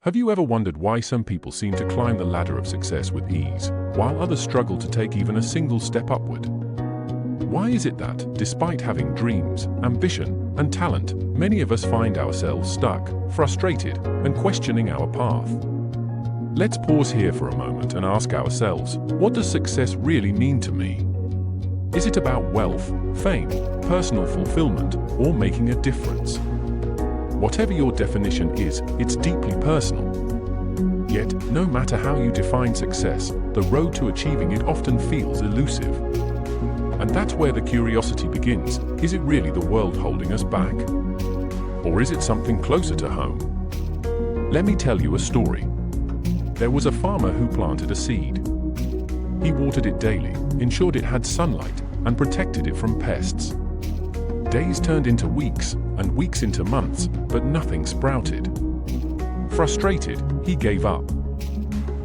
Have you ever wondered why some people seem to climb the ladder of success with ease, while others struggle to take even a single step upward? Why is it that, despite having dreams, ambition, and talent, many of us find ourselves stuck, frustrated, and questioning our path? Let's pause here for a moment and ask ourselves, what does success really mean to me? Is it about wealth, fame, personal fulfillment, or making a difference? Whatever your definition is, it's deeply personal. Yet, no matter how you define success, the road to achieving it often feels elusive. And that's where the curiosity begins. Is it really the world holding us back? Or is it something closer to home? Let me tell you a story. There was a farmer who planted a seed. He watered it daily, ensured it had sunlight, and protected it from pests. Days turned into weeks, and weeks into months, but nothing sprouted. Frustrated, he gave up.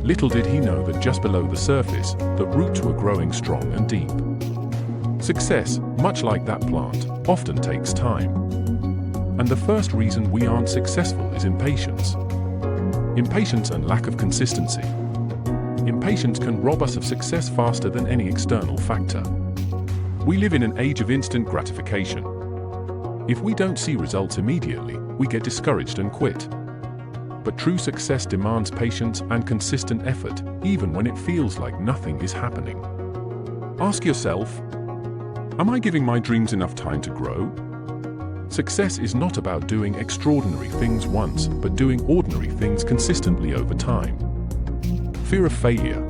Little did he know that just below the surface, the roots were growing strong and deep. Success, much like that plant, often takes time. And the first reason we aren't successful is impatience. Impatience and lack of consistency. Impatience can rob us of success faster than any external factor. We live in an age of instant gratification. If we don't see results immediately, we get discouraged and quit. But true success demands patience and consistent effort, even when it feels like nothing is happening. Ask yourself, am I giving my dreams enough time to grow? Success is not about doing extraordinary things once, but doing ordinary things consistently over time. Fear of failure.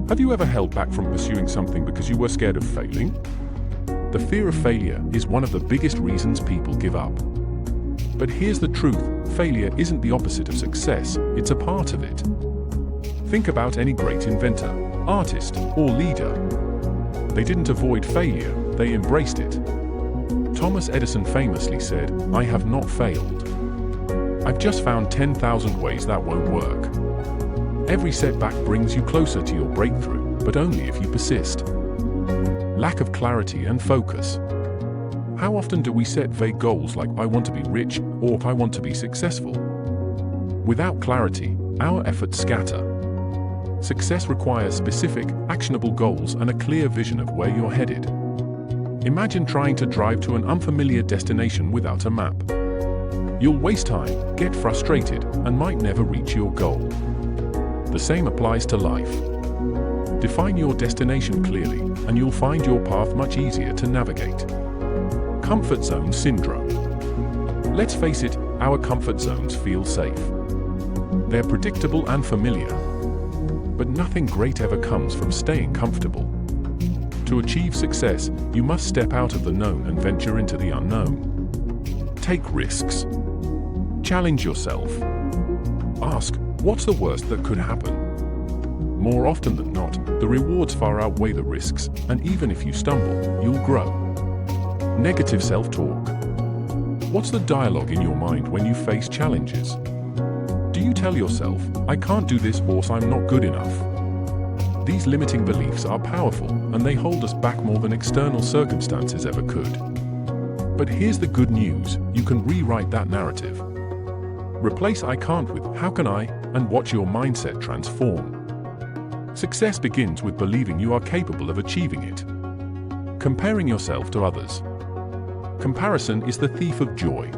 Have you ever held back from pursuing something because you were scared of failing? The fear of failure is one of the biggest reasons people give up. But here's the truth, failure isn't the opposite of success, it's a part of it. Think about any great inventor, artist, or leader. They didn't avoid failure, they embraced it. Thomas Edison famously said, "I have not failed. I've just found 10,000 ways that won't work." Every setback brings you closer to your breakthrough, but only if you persist. Lack of clarity and focus. How often do we set vague goals like "I want to be rich" or "I want to be successful"? Without clarity, our efforts scatter. Success requires specific, actionable goals and a clear vision of where you're headed. Imagine trying to drive to an unfamiliar destination without a map. You'll waste time, get frustrated, and might never reach your goal. The same applies to life. Define your destination clearly, and you'll find your path much easier to navigate. Comfort zone syndrome. Let's face it, our comfort zones feel safe. They're predictable and familiar. But nothing great ever comes from staying comfortable. To achieve success, you must step out of the known and venture into the unknown. Take risks. Challenge yourself. Ask, what's the worst that could happen? More often than not, the rewards far outweigh the risks, and even if you stumble, you'll grow. Negative self-talk. What's the dialogue in your mind when you face challenges? Do you tell yourself, "I can't do this," or "I'm not good enough"? These limiting beliefs are powerful, and they hold us back more than external circumstances ever could. But here's the good news, you can rewrite that narrative. Replace "I can't" with "How can I?" and watch your mindset transform. Success begins with believing you are capable of achieving it. Comparing yourself to others. Comparison is the thief of joy.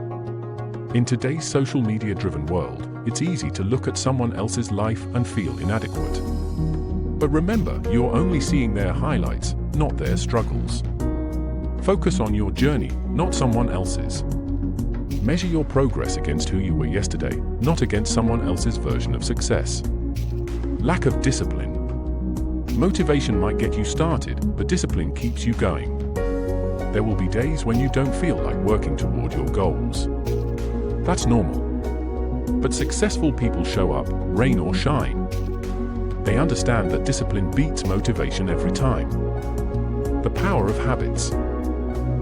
In today's social media-driven world, it's easy to look at someone else's life and feel inadequate. But remember, you're only seeing their highlights, not their struggles. Focus on your journey, not someone else's. Measure your progress against who you were yesterday, not against someone else's version of success. Lack of discipline. Motivation might get you started, but discipline keeps you going. There will be days when you don't feel like working toward your goals. That's normal. But successful people show up, rain or shine. They understand that discipline beats motivation every time. The power of habits.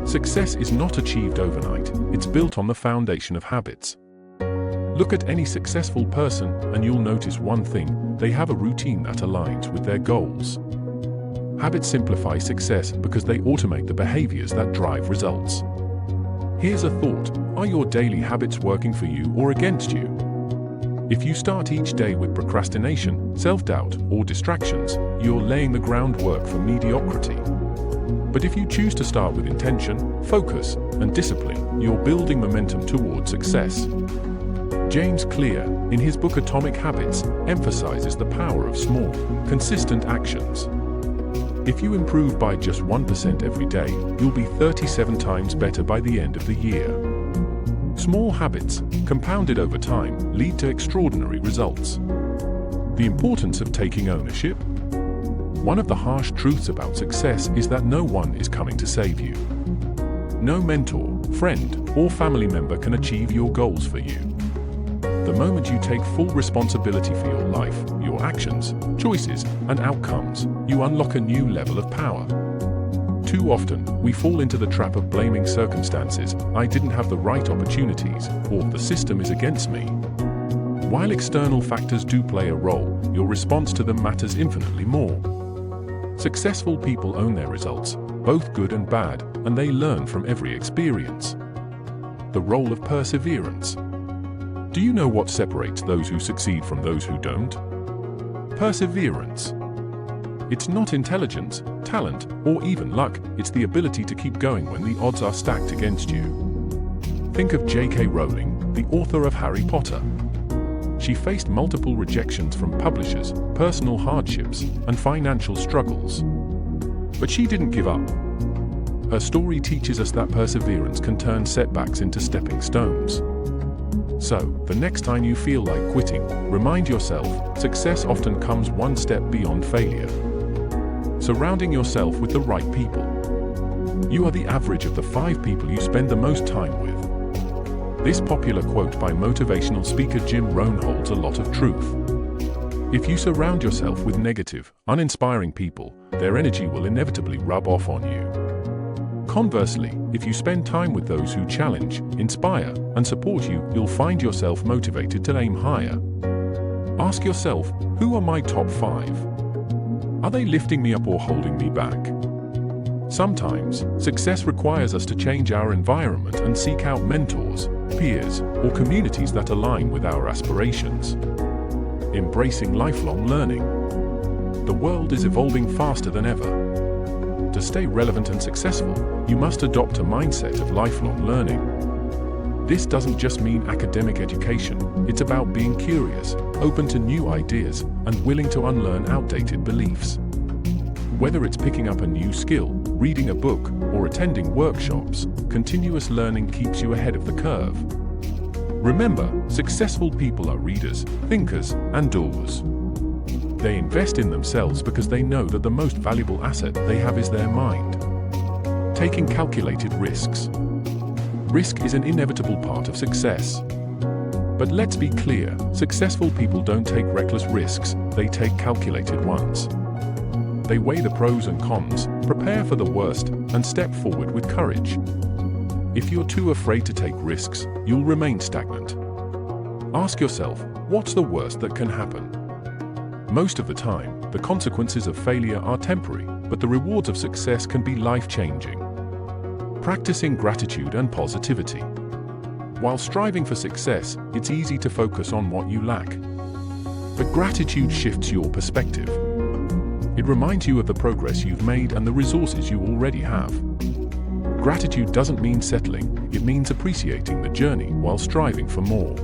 Success is not achieved overnight, it's built on the foundation of habits. Look at any successful person and you'll notice one thing, they have a routine that aligns with their goals. Habits simplify success because they automate the behaviors that drive results. Here's a thought, are your daily habits working for you or against you? If you start each day with procrastination, self-doubt, or distractions, you're laying the groundwork for mediocrity. But if you choose to start with intention, focus, and discipline, you're building momentum toward success. James Clear, in his book Atomic Habits, emphasizes the power of small, consistent actions. If you improve by just 1% every day, you'll be 37 times better by the end of the year. Small habits, compounded over time, lead to extraordinary results. The importance of taking ownership. One of the harsh truths about success is that no one is coming to save you. No mentor, friend, or family member can achieve your goals for you. The moment you take full responsibility for your life, your actions, choices, and outcomes, you unlock a new level of power. Too often, we fall into the trap of blaming circumstances. I didn't have the right opportunities, or the system is against me. While external factors do play a role, your response to them matters infinitely more. Successful people own their results, both good and bad, and they learn from every experience. The role of perseverance. Do you know what separates those who succeed from those who don't? Perseverance. It's not intelligence, talent, or even luck, it's the ability to keep going when the odds are stacked against you. Think of J.K. Rowling, the author of Harry Potter. She faced multiple rejections from publishers, personal hardships, and financial struggles. But she didn't give up. Her story teaches us that perseverance can turn setbacks into stepping stones. So, the next time you feel like quitting, remind yourself, success often comes one step beyond failure. Surrounding yourself with the right people. You are the average of the 5 people you spend the most time with. This popular quote by motivational speaker Jim Rohn holds a lot of truth. If you surround yourself with negative, uninspiring people, their energy will inevitably rub off on you. Conversely, if you spend time with those who challenge, inspire, and support you, you'll find yourself motivated to aim higher. Ask yourself, who are my top 5? Are they lifting me up or holding me back? Sometimes, success requires us to change our environment and seek out mentors, peers, or communities that align with our aspirations. Embracing lifelong learning. The world is evolving faster than ever. To stay relevant and successful, you must adopt a mindset of lifelong learning. This doesn't just mean academic education, it's about being curious, open to new ideas, and willing to unlearn outdated beliefs. Whether it's picking up a new skill, reading a book, or attending workshops, continuous learning keeps you ahead of the curve. Remember, successful people are readers, thinkers, and doers. They invest in themselves because they know that the most valuable asset they have is their mind. Taking calculated risks. Risk is an inevitable part of success. But let's be clear, successful people don't take reckless risks, they take calculated ones. They weigh the pros and cons, prepare for the worst, and step forward with courage. If you're too afraid to take risks, you'll remain stagnant. Ask yourself, what's the worst that can happen? Most of the time, the consequences of failure are temporary, but the rewards of success can be life-changing. Practicing gratitude and positivity. While striving for success, it's easy to focus on what you lack. But gratitude shifts your perspective. It reminds you of the progress you've made and the resources you already have. Gratitude doesn't mean settling, it means appreciating the journey while striving for more.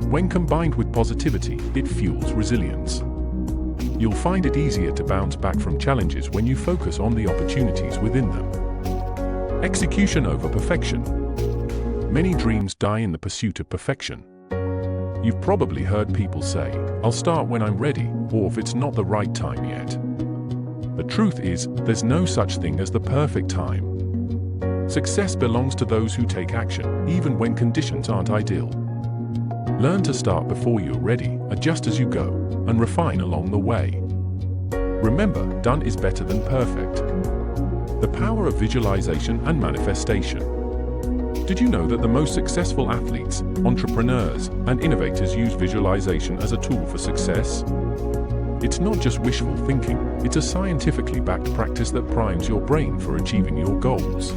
When combined with positivity, it fuels resilience. You'll find it easier to bounce back from challenges when you focus on the opportunities within them. Execution over perfection. Many dreams die in the pursuit of perfection. You've probably heard people say, "I'll start when I'm ready," or "if it's not the right time yet." The truth is, there's no such thing as the perfect time. Success belongs to those who take action, even when conditions aren't ideal. Learn to start before you're ready, adjust as you go, and refine along the way. Remember, done is better than perfect. The power of visualization and manifestation. Did you know that the most successful athletes, entrepreneurs, and innovators use visualization as a tool for success? It's not just wishful thinking, it's a scientifically backed practice that primes your brain for achieving your goals.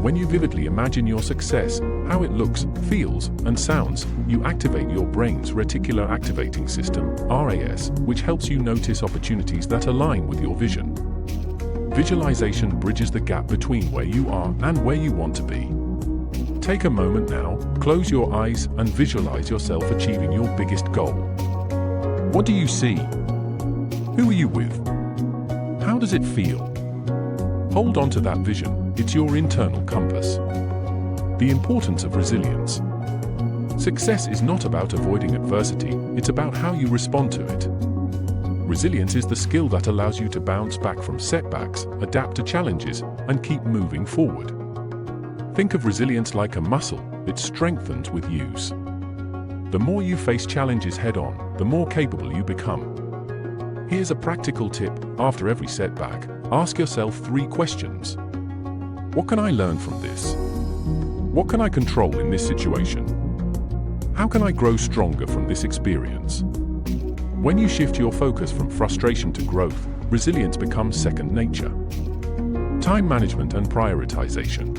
When you vividly imagine your success, how it looks, feels, and sounds, you activate your brain's reticular activating system, RAS, which helps you notice opportunities that align with your vision. Visualization bridges the gap between where you are and where you want to be. Take a moment now, close your eyes, and visualize yourself achieving your biggest goal. What do you see? Who are you with? How does it feel? Hold on to that vision. It's your internal compass. The importance of resilience. Success is not about avoiding adversity, it's about how you respond to it. Resilience is the skill that allows you to bounce back from setbacks, adapt to challenges, and keep moving forward. Think of resilience like a muscle, it strengthens with use. The more you face challenges head-on, the more capable you become. Here's a practical tip: after every setback, ask yourself 3 questions. What can I learn from this? What can I control in this situation? How can I grow stronger from this experience? When you shift your focus from frustration to growth, resilience becomes second nature. Time management and prioritization.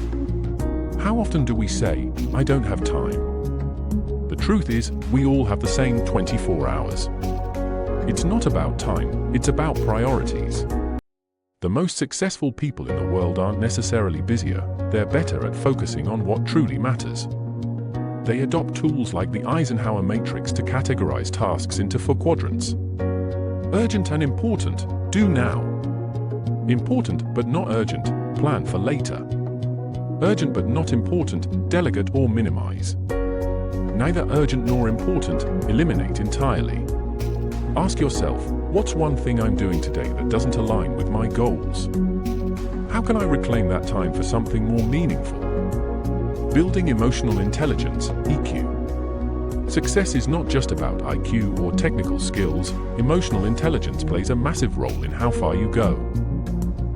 How often do we say, "I don't have time"? The truth is, we all have the same 24 hours. It's not about time, it's about priorities. The most successful people in the world aren't necessarily busier, they're better at focusing on what truly matters. They adopt tools like the Eisenhower matrix to categorize tasks into 4 quadrants. Urgent and important, do now. Important but not urgent, plan for later. Urgent but not important, delegate or minimize. Neither urgent nor important, eliminate entirely. Ask yourself, what's one thing I'm doing today that doesn't align with my goals? How can I reclaim that time for something more meaningful? Building emotional intelligence, EQ. Success is not just about IQ or technical skills, emotional intelligence plays a massive role in how far you go.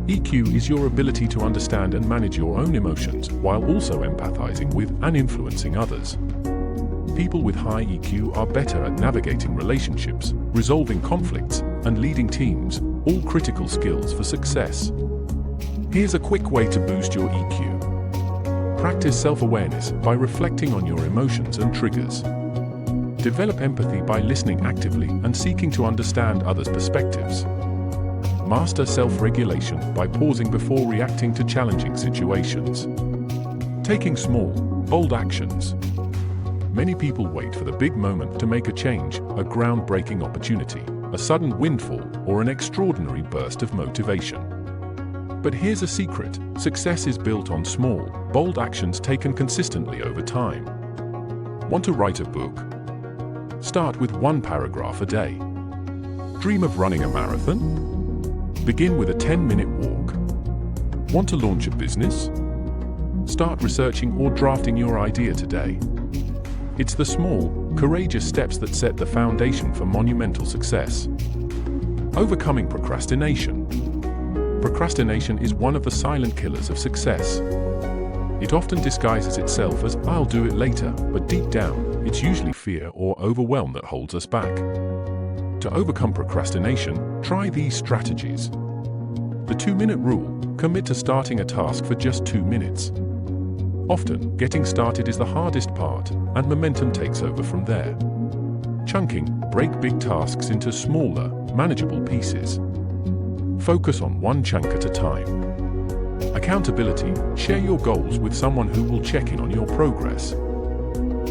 EQ is your ability to understand and manage your own emotions while also empathizing with and influencing others. People with high EQ are better at navigating relationships, resolving conflicts, and leading teams, all critical skills for success. Here's a quick way to boost your EQ. Practice self-awareness by reflecting on your emotions and triggers. Develop empathy by listening actively and seeking to understand others' perspectives. Master self-regulation by pausing before reacting to challenging situations. Taking small, bold actions. Many people wait for the big moment to make a change, a groundbreaking opportunity, a sudden windfall, or an extraordinary burst of motivation. But here's a secret: success is built on small, bold actions taken consistently over time. Want to write a book? Start with 1 paragraph a day. Dream of running a marathon? Begin with a 10-minute walk. Want to launch a business? Start researching or drafting your idea today. It's the small, courageous steps that set the foundation for monumental success. Overcoming procrastination. Procrastination is one of the silent killers of success. It often disguises itself as "I'll do it later," but deep down, it's usually fear or overwhelm that holds us back. To overcome procrastination, try these strategies. The 2-minute rule: commit to starting a task for just 2 minutes. Often, getting started is the hardest part, and momentum takes over from there. Chunking: break big tasks into smaller, manageable pieces. Focus on one chunk at a time. Accountability: share your goals with someone who will check in on your progress.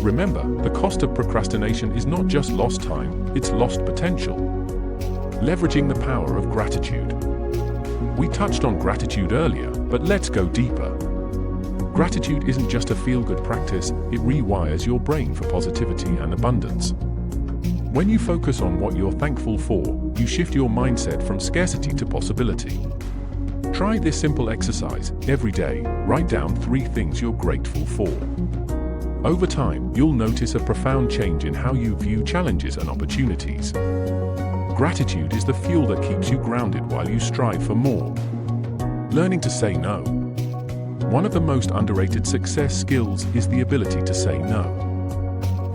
Remember, the cost of procrastination is not just lost time, it's lost potential. Leveraging the power of gratitude. We touched on gratitude earlier, but let's go deeper. Gratitude isn't just a feel-good practice, it rewires your brain for positivity and abundance. When you focus on what you're thankful for, you shift your mindset from scarcity to possibility. Try this simple exercise every day. Write down 3 things you're grateful for. Over time, you'll notice a profound change in how you view challenges and opportunities. Gratitude is the fuel that keeps you grounded while you strive for more. Learning to say no. One of the most underrated success skills is the ability to say no.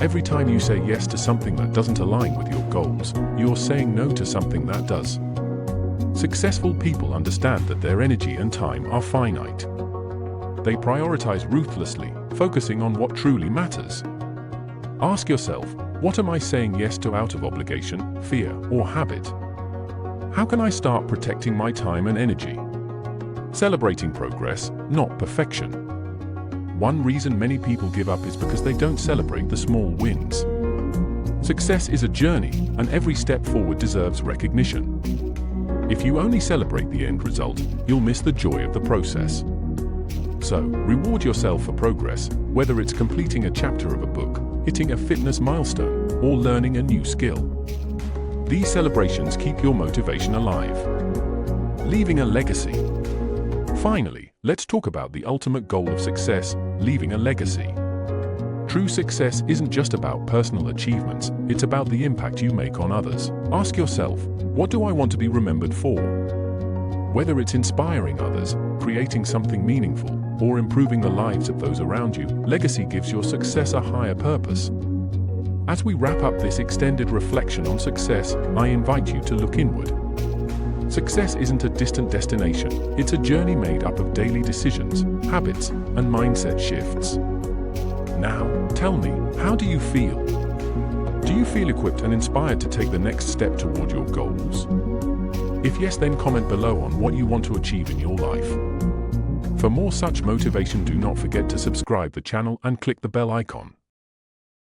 Every time you say yes to something that doesn't align with your goals, you're saying no to something that does. Successful people understand that their energy and time are finite. they prioritize ruthlessly, focusing on what truly matters. Ask yourself, what am I saying yes to out of obligation, fear, or habit? How can I start protecting my time and energy? Celebrating progress, not perfection. One reason many people give up is because they don't celebrate the small wins. Success is a journey, and every step forward deserves recognition. If you only celebrate the end result, you'll miss the joy of the process. So, reward yourself for progress, whether it's completing a chapter of a book, hitting a fitness milestone, or learning a new skill. These celebrations keep your motivation alive. Leaving a legacy. Finally, let's talk about the ultimate goal of success, leaving a legacy. True success isn't just about personal achievements, it's about the impact you make on others. Ask yourself, what do I want to be remembered for? Whether it's inspiring others, creating something meaningful, or improving the lives of those around you, legacy gives your success a higher purpose. As we wrap up this extended reflection on success, I invite you to look inward. Success isn't a distant destination, it's a journey made up of daily decisions, habits, and mindset shifts. Now, tell me, how do you feel? Do you feel equipped and inspired to take the next step toward your goals? If yes, then comment below on what you want to achieve in your life. For more such motivation, do not forget to subscribe the channel and click the bell icon.